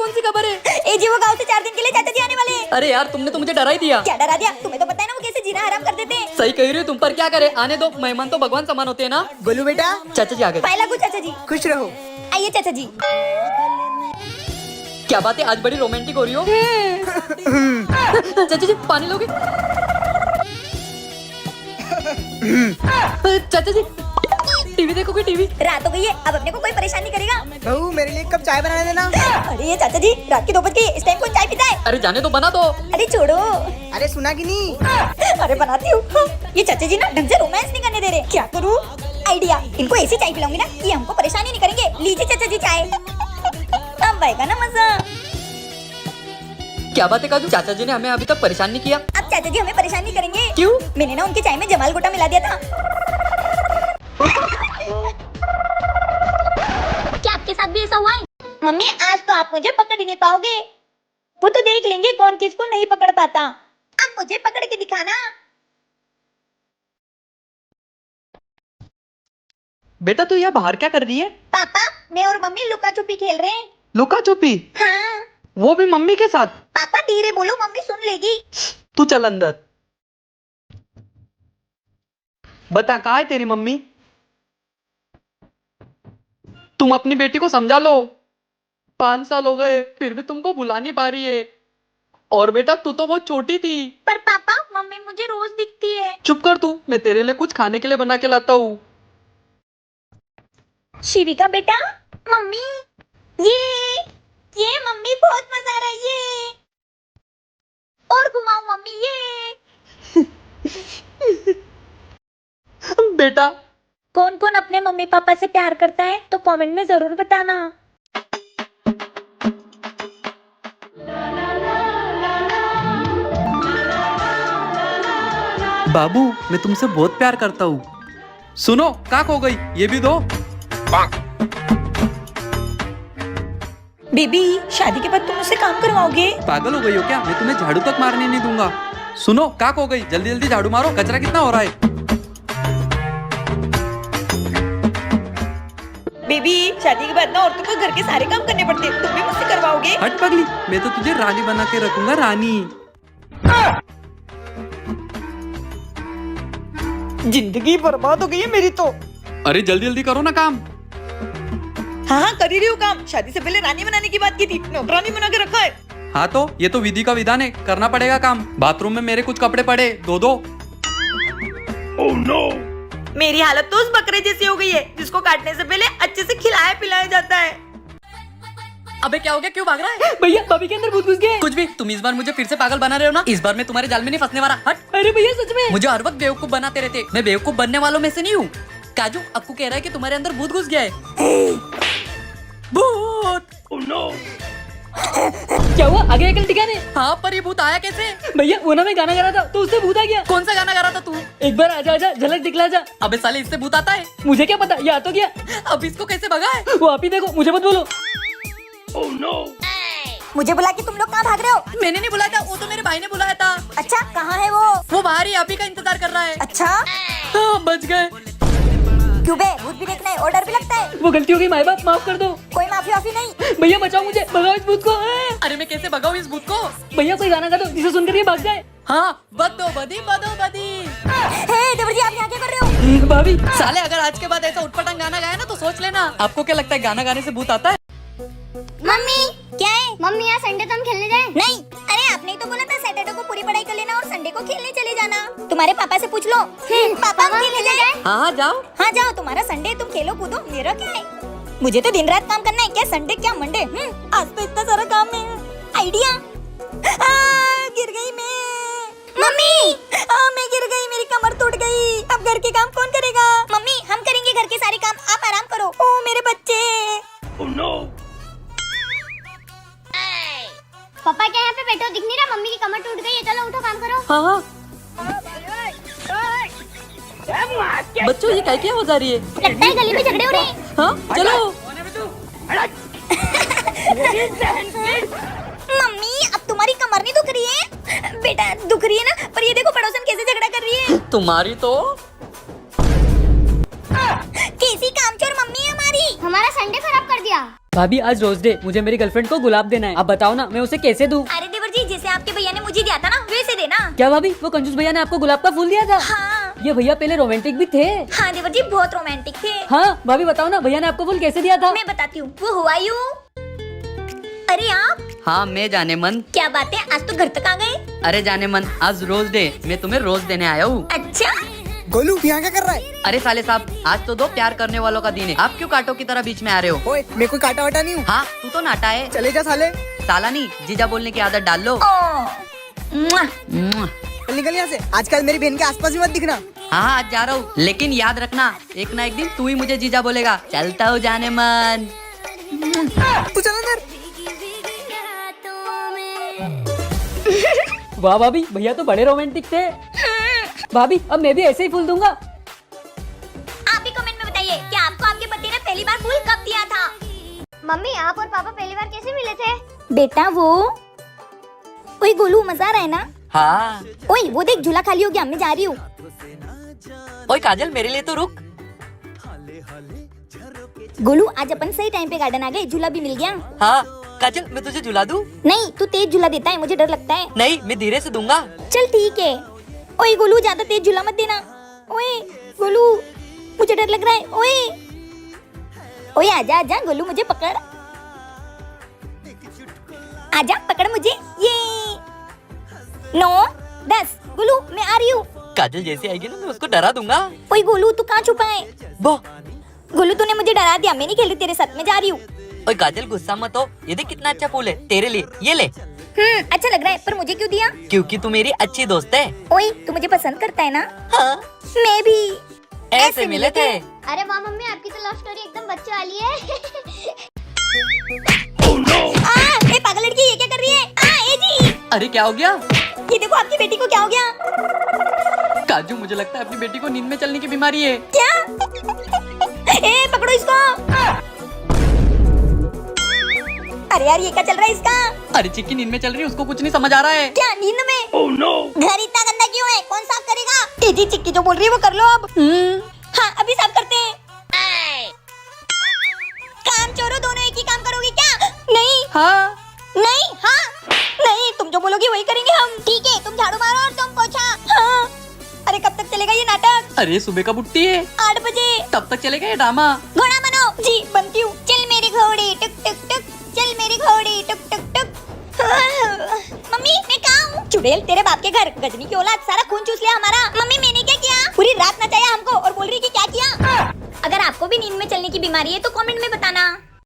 कौन सी खबर है? ए जी वो गाँव से 4 दिन के लिए चाचा जी आने वाले हैं। अरे यार तुमने तो मुझे डरा ही दिया। क्या डरा दिया? तुम्हें तो पता है ना वो कैसे जीना हराम कर देते हैं। सही कह रही हो तुम, पर क्या करे, आने दो, मेहमान तो भगवान समान होते हैं ना। गोलू बेटा चाचा जी आ गए। पाए लागू चाचा जी। खुश रहो। आइए चाचा जी। क्या बात है, आज बड़ी रोमांटिक हो रही हो। चाचा जी पानी लोगे? चाचा जी टीवी देखोगे? टीवी रात हो गई है, अब अपने को कोई परेशान नहीं करेगा। बहू मेरे लिए एक कप चाय बनाने देना। अरे ये चाचा जी रात की 2 बज गई, इस टाइम कौन चाय पीता है? अरे जाने दो, बना दो। अरे छोड़ो। अरे सुना कि नहीं? अरे बनाती हूँ। ये चाचा जी ना ढंग से रोमांस नहीं करने दे रहे, क्या करूँ? आइडिया, इनको ऐसी चाय पिलाऊंगी ना कि हमको परेशानी नहीं करेंगे। लीजिए चाचा जी चाय, अब आएगा ना मजा। क्या बात है काजू, चाचा जी ने हमें अभी तक परेशान नहीं किया। अब चाचा जी हमें परेशान नहीं करेंगे। क्यों? मैंने ना उनके चाय में जमाल गोटा मिला दिया था। क्या आपके साथ भी ऐसा हुआ है? मम्मी आज तो आप मुझे पकड़ ही नहीं पाओगे, वो तो देख लेंगे कौन किसको नहीं पकड़ पाता। अब मुझे पकड़ के दिखाना। बेटा तू यहाँ बाहर क्या कर रही है? पापा मैं और मम्मी लुका छुपी खेल रहे हैं। लुका छुपी? हाँ वो भी मम्मी के साथ? पापा धीरे बोलो, मम्मी सुन लेगी। तू चल अंदर। बता कहाँ है तेरी मम्मी? तुम अपनी बेटी को समझा लो, 5 साल हो गए फिर भी तुमको बुला नहीं पा रही है। और बेटा तू तो बहुत छोटी थी। पर पापा मम्मी मुझे रोज दिखती है। चुप कर तू, मैं तेरे लिए कुछ खाने के लिए बना के लाता हूँ। शिविका बेटा, मम्मी ये मम्मी बहुत मजा आ रहा है, ये और घुमाओ मम्मी, ये बेटा कौन कौन अपने मम्मी पापा से प्यार करता है तो कमेंट में जरूर बताना। बाबू मैं तुमसे बहुत प्यार करता हूँ। सुनो काक हो गई, ये भी दो। बेबी शादी के बाद तुम मुझसे काम करवाओगे? पागल हो गई हो क्या? मैं तुम्हें झाड़ू तक मारने नहीं दूंगा। सुनो काक हो गई, जल्दी जल्दी झाड़ू मारो, कचरा कितना हो रहा है। बेबी शादी के बाद ना औरतों को घर के सारे काम करने पड़ते हैं, तुम भी मुझसे करवाओगे? हट पगली, मैं तो तुझे रानी बना के रखूंगा, रानी। जिंदगी बर्बाद हो गई है मेरी तो। अरे जल्दी जल्दी करो ना काम। हाँ कर ही रही हूँ काम। शादी से पहले रानी बनाने की बात की थी, नौकरानी बना के रखा है। हाँ तो ये तो विधि का विधान है, करना पड़ेगा काम। बाथरूम में मेरे कुछ कपड़े पड़े, धो दो। Oh no! मेरी हालत तो उस बकरे जैसी हो गई है जिसको काटने से पहले अच्छे से खिलाया पिलाया जाता है। अबे क्या हो गया, क्यों भाग रहा है? भैया भाभी के अंदर भूत घुस गए। कुछ भी, तुम इस बार मुझे फिर से पागल बना रहे हो ना। इस बार मैं तुम्हारे जाल में नहीं फंसने वाला। हट। अरे भैया सच में? मुझे हर वक्त बेवकूफ बनाते रहते, मैं बेवकूफ बनने वालों में से नहीं हूँ। काजू अक्कू कह रहा है कि तुम्हारे अंदर भूत घुस गया है। भूत? Oh no! क्या हुआ, आगे अकल ठिकाने? हाँ पर ये भूत आया कैसे? भैया वो ना मैं गाना गा रहा था तो उससे भूत आ गया। कौन सा गाना गा रहा था तू? एक बार आजा आजा झलक दिखला जा। अबे साले इससे भूत आता है? मुझे क्या पता, ये आ तो गया। अब इसको कैसे भगाए? वो आप ही देखो, मुझे मत बोलो। Oh no! मुझे बुला के तुम लोग कहाँ भाग रहे हो? मैंने नहीं बुलाया था, वो तो मेरे भाई ने बुलाया था। अच्छा कहाँ है वो? वो बाहर ही आप ही का इंतजार कर रहा है। अच्छा हाँ, बच गए। क्यों बे, भूत भी देखना है और डर भी लगता है? वो गलती हो गई, माँ बाप माफ कर दो। कोई माफी वाफी नहीं। भैया बचाओ मुझे, भगाओ इस भूत को। अरे मैं कैसे भगाऊं इस भूत को? भैया कोई गाना गा दो जिसे सुनकर ये भाग जाए। हाँ, बदो बदी बदो बदी। हे देवर जी आप यहाँ क्या कर रहे हो? भाभी साले अगर आज के बाद ऐसा उटपटांग गाना गाया ना तो सोच लेना। आपको क्या लगता है गाना गाने से भूत आता है? मम्मी क्या है? मम्मी यहाँ संडे तो हम खेलने जाएं? नहीं, अरे आपने ही तो बोला था सैटरडे को पूरी पढ़ाई कर लेना और संडे को खेलने चले जाना। तुम्हारे पापा से पूछ लो। पापा हम खेलने जाएं? हाँ हाँ जाओ। हाँ जाओ, तुम्हारा संडे, तुम खेलो कूदो, मेरा क्या है? मुझे तो दिन रात काम करना है, क्या संडे क्या मंडे। आज तो इतना सारा काम है। आइडिया, गिर गई मैं। मम्मी मैं गिर गई, मेरी कमर टूट गई। अब घर के काम कौन करेगा? मम्मी हम करेंगे घर के सारे काम, आप आराम करो। ओ मेरे बच्चे। Oh no! पापा क्या यहाँ पे बैठो, दिख नहीं रहा? मम्मी की कमर टूट गई है, चलो उठो काम करो। हाँ हाँ। बच्चों ये क्या आवाज आ रही है? लगता है गली में झगड़े हो रहे हैं। हाँ चलो। मम्मी अब तुम्हारी कमर नहीं दुख रही है? बेटा दुख रही है ना, पर ये देखो पड़ोसन कैसे झगड़ा कर रही है। तुम्हारी तो कैसी कामचोर मम्मी है हमारी। हमारा संडे खराब कर दिया। भाभी आज रोज डे, मुझे मेरी गर्लफ्रेंड को गुलाब देना है। आप बताओ ना मैं उसे कैसे दूं? अरे देवर जी, जैसे आपके भैया ने मुझे दिया था ना, वैसे देना। क्या भाभी, वो कंजूस भैया ने आपको गुलाब का फूल दिया था? हाँ ये भैया पहले रोमांटिक भी थे। हाँ देवर जी, बहुत रोमांटिक थे। हाँ भाभी बताओ ना, भैया ने आपको फूल कैसे दिया था? मैं बताती हूँ। वो हुआ यूं। अरे आप, हाँ मैं जाने मन। क्या बात है, आज तो घर तक आ गए। अरे जाने मन, आज रोज डे, मैं तुम्हें रोज देने आया हूँ। अच्छा, गोलू यहाँ क्या कर रहा है? अरे साले साहब, आज तो दो प्यार करने वालों का दिन है, आप क्यों कांटों की तरह बीच में आ रहे हो? ओए, मैं कोई काटा वाटा नहीं हूँ। हाँ तू तो नाटा है। चले जा साले। साला नहीं, जीजा बोलने की आदत डाल लो। मुआ। चल निकल यहाँ से, आजकल मेरी बहन के आसपास ही मत दिखना। हाँ आज जा रहा हूँ, लेकिन याद रखना एक ना एक दिन तू ही मुझे जीजा बोलेगा। चलता हूँ जाने मन। तू चल अंदर। वाह भाभी, भैया तो बड़े रोमांटिक थे। भाभी अब मैं भी ऐसे ही फूल दूंगा। आप ही कमेंट में बताइए कि आपको आपके पति ने पहली बार फूल कब दिया था। मम्मी आप और पापा पहली बार कैसे मिले थे? बेटा वो, ओए गोलू, मजा आ रहा है ना? हाँ। ओए वो देख, झूला खाली हो गया, मैं जा रही हूँ। ओए काजल, मेरे लिए तो रुक। गोलू, आज अपन सही टाइम पे गार्डन आ गए, झूला भी मिल गया। हाँ काजल, मैं तुझे झुला दूँ? नहीं, तू तेज झूला देता है, मुझे डर लगता है। नहीं, मैं धीरे से दूंगा। चल ठीक है। ओए गोलू, ज्यादा तेज झूला मत देना। ओए गोलू, मुझे डर लग रहा है। ओए ओए, आजा आजा गोलू, मुझे पकड़। आजा, पकड़ मुझे। ये 9 10 गोलू, मैं आ रही हूँ। काजल जैसे आएगी ना, मैं उसको डरा दूंगा। ओए गोलू, तू कहाँ छुपा है? वो गोलू, तूने मुझे डरा दिया, मैं नहीं खेल रही तेरे साथ, मैं जा रही हूँ। ओए काजल, गुस्सा मत हो, ये देख कितना अच्छा फूल है तेरे लिए, ये ले। अच्छा लग रहा है, पर मुझे क्यों दिया? क्योंकि तू मेरी अच्छी दोस्त है। ओए, तू मुझे पसंद करता है ना? हाँ, मैं भी। ऐसे मिले थे। अरे वाह मम्मी, आपकी तो लव स्टोरी एकदम बच्चे वाली है। ए पागल लड़की, ये क्या कर रही है? ए जी, अरे क्या हो गया? ये देखो, आपकी बेटी को क्या हो गया? काजू, मुझे लगता है अपनी बेटी को नींद में चलने की बीमारी है। क्या? ए पकड़ो इसको। अरे यार, ये क्या चल रहा है इसका? अरे चिक्की नींद में चल रही है, उसको कुछ नहीं समझ आ रहा है। क्या नींद में? Oh no! घर इतना गंदा क्यों है? कौन साफ करेगा? ए जी, चिक्की जो बोल रही है वो कर लो अब। हाँ, अभी साफ करते हैं। काम चोरों, दोनों एक ही काम करोगे क्या? नहीं। हाँ। नहीं। हाँ। नहीं, तुम जो बोलोगी वही करेंगे हम। ठीक है, तुम झाड़ू मारो और तुम पोछा। हाँ। अरे कब तक चलेगा ये नाटक? अरे सुबह का बुट्टी है, 8 बजे। तब तक चलेगा ये ड्रामा। घोड़ा बनो। जी बनती हूँ। चल मेरी घोड़ी टुक टुक टुक, चल मेरी घोड़ी टुक टुक टुक। मम्मी, मैं कहाँ हूँ? चुड़ैल, तेरे बाप के घर, गजनी की औलाद, सारा खून चूस लिया हमारा। मम्मी, मैंने क्या किया? पूरी रात नचाया हमको और बोल रही कि क्या किया। अगर आपको भी नींद में चलने की बीमारी है तो कमेंट में बताना।